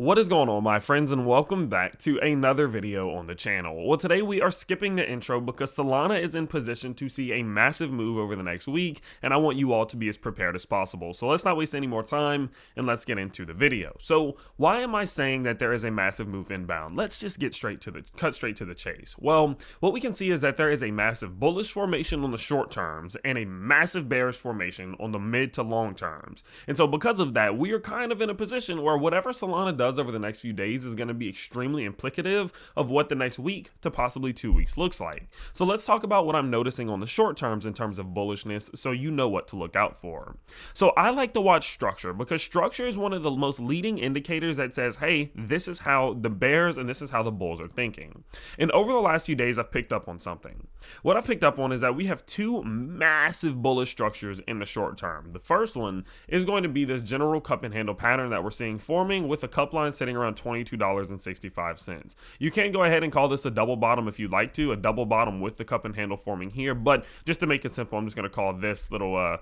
What is going on, my friends, and welcome back to another video on the channel. Well, today we are skipping the intro because Solana is in position to see a massive move over the next week, and I want you all to be as prepared as possible. So let's not waste any more time and let's get into the video. So why am I saying that there is a massive move inbound? Let's just get cut straight to the chase. Well, what we can see is that there is a massive bullish formation on the short terms and a massive bearish formation on the mid to long terms. And so because of that, we are kind of in a position where whatever Solana does over the next few days is going to be extremely implicative of what the next week to possibly 2 weeks looks like. So let's talk about what I'm noticing on the short terms in terms of bullishness so you know what to look out for. So I like to watch structure because structure is one of the most leading indicators that says, hey, this is how the bears and this is how the bulls are thinking. And over the last few days, I've picked up on something. What I've picked up on is that we have two massive bullish structures in the short term. The first one is going to be this general cup and handle pattern that we're seeing forming with a cup line sitting around $22.65. You can go ahead and call this a double bottom if you'd like to, a double bottom with the cup and handle forming here, but just to make it simple, I'm just going to call this little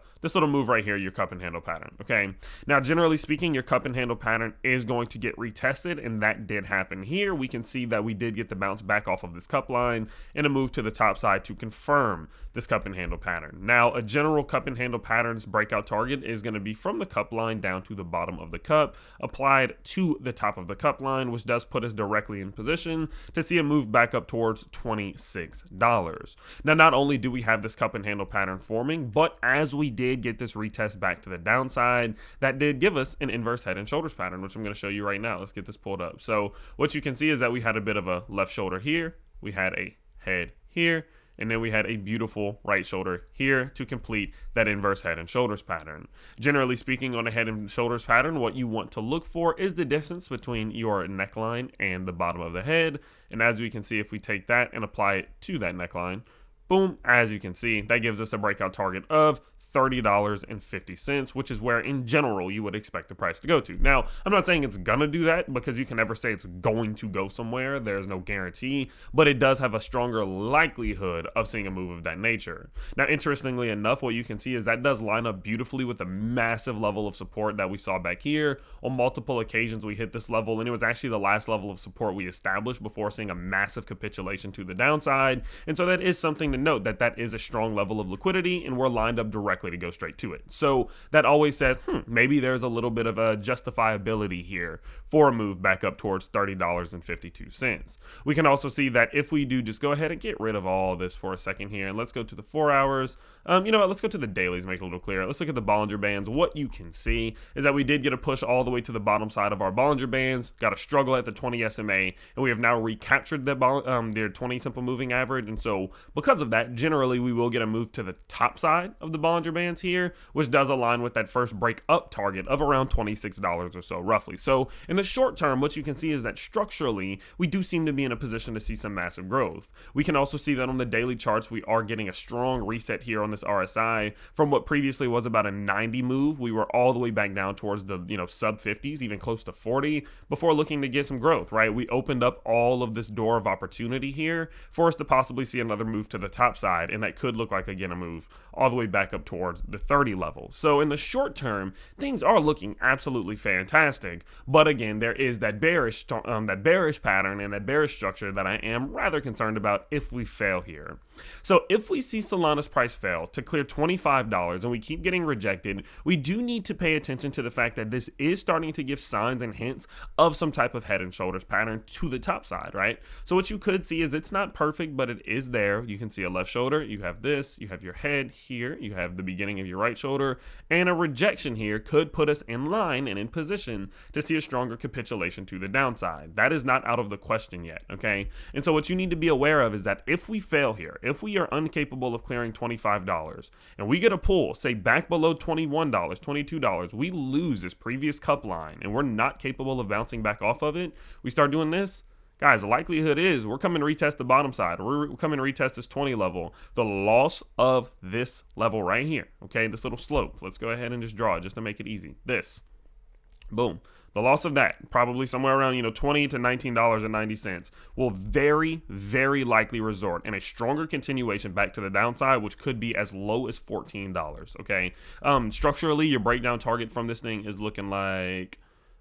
move right here your cup and handle pattern. Okay, now generally speaking, your cup and handle pattern is going to get retested, and that did happen here. We can see that we did get the bounce back off of this cup line and a move to the top side to confirm this cup and handle pattern. Now, a general cup and handle pattern's breakout target is going to be from the cup line down to the bottom of the cup, applied to the top of the cup line, which does put us directly in position to see a move back up towards $26. Now, not only do we have this cup and handle pattern forming, but as we did get this retest back to the downside, that did give us an inverse head and shoulders pattern, which I'm going to show you right now. Let's get this pulled up. So what you can see is that we had a bit of a left shoulder here, we had a head here, and then we had a beautiful right shoulder here to complete that inverse head and shoulders pattern. Generally speaking, on a head and shoulders pattern, what you want to look for is the distance between your neckline and the bottom of the head. And as we can see, if we take that and apply it to that neckline, boom, as you can see, that gives us a breakout target of $30.50, which is where in general you would expect the price to go to. Now, I'm not saying it's gonna do that because you can never say it's going to go somewhere. There's no guarantee, but it does have a stronger likelihood of seeing a move of that nature. Now, interestingly enough, what you can see is that does line up beautifully with the massive level of support that we saw back here. On multiple occasions, we hit this level, and it was actually the last level of support we established before seeing a massive capitulation to the downside. And so that is something to note, that that is a strong level of liquidity, and we're lined up directly to go straight to it. So that always says, maybe there's a little bit of a justifiability here for a move back up towards $30.52. We can also see that if we do just go ahead and get rid of all this for a second here, and let's go to the 4 hours. You know what, let's go to the dailies, make it a little clearer. Let's look at the Bollinger Bands. What you can see is that we did get a push all the way to the bottom side of our Bollinger Bands, got a struggle at the 20 SMA, and we have now recaptured their 20 simple moving average. And so because of that, generally we will get a move to the top side of the Bollinger Bands here, which does align with that first break up target of around $26 or so, roughly. So in the short term, what you can see is that structurally, we do seem to be in a position to see some massive growth. We can also see that on the daily charts, we are getting a strong reset here on this RSI from what previously was about a 90 move. We were all the way back down towards the sub 50s, even close to 40, before looking to get some growth, right? We opened up all of this door of opportunity here for us to possibly see another move to the top side, and that could look like, again, a move all the way back up towards the 30 level. So in the short term, things are looking absolutely fantastic, but again, there is that bearish pattern and that bearish structure that I am rather concerned about if we fail here. So if we see Solana's price fail to clear $25 and we keep getting rejected, we do need to pay attention to the fact that this is starting to give signs and hints of some type of head and shoulders pattern to the top side, right? So what you could see is it's not perfect, but it is there. You can see a left shoulder, you have this, you have your head here, you have the beginning of your right shoulder, and a rejection here could put us in line and in position to see a stronger capitulation to the downside. That is not out of the question yet, okay? And so what you need to be aware of is that if we fail here, if we are incapable of clearing $25 and we get a pull, say back below $21, $22, we lose this previous cup line and we're not capable of bouncing back off of it, we start doing this, guys, the likelihood is we're coming to retest the bottom side. We're coming to retest this 20 level. The loss of this level right here, okay, this little slope. Let's go ahead and just draw it just to make it easy. This, boom. The loss of that, probably somewhere around, $20 to $19.90, will very, very likely result in a stronger continuation back to the downside, which could be as low as $14, okay? Structurally, your breakdown target from this thing is looking like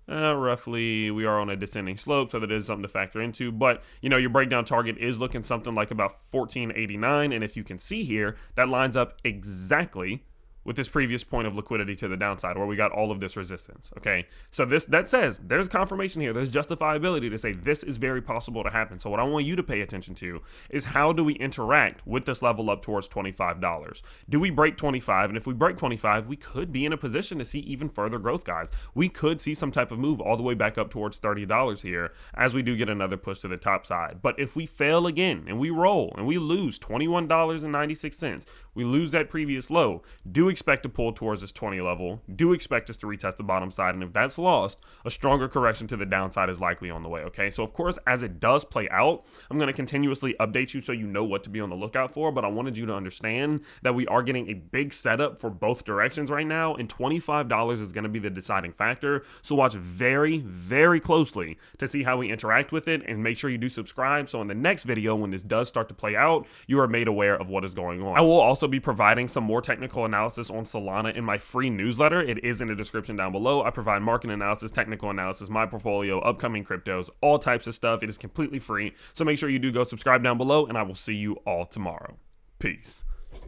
Roughly, we are on a descending slope, so that is something to factor into. But, you know, your breakdown target is looking something like about 1489. And if you can see here, that lines up exactly with this previous point of liquidity to the downside where we got all of this resistance. Okay, so that says there's confirmation here, there's justifiability to say this is very possible to happen. So what I want you to pay attention to is, how do we interact with this level up towards $25? Do we break 25? And if we break 25, we could be in a position to see even further growth, guys. We could see some type of move all the way back up towards $30 here as we do get another push to the top side. But if we fail again and we roll and we lose $21.96, we lose that previous low, do expect to pull towards this 20 level, do expect us to retest the bottom side, and if that's lost, a stronger correction to the downside is likely on the way. Okay, so of course, as it does play out, I'm going to continuously update you so you know what to be on the lookout for, but I wanted you to understand that we are getting a big setup for both directions right now, and $25 is going to be the deciding factor. So watch very, very closely to see how we interact with it, and make sure you do subscribe so in the next video, when this does start to play out, you are made aware of what is going on. I will also be providing some more technical analysis on Solana in my free newsletter. It is in the description down below. I provide market analysis, technical analysis, my portfolio, upcoming cryptos, all types of stuff. It is completely free. So make sure you do go subscribe down below, and I will see you all tomorrow. Peace.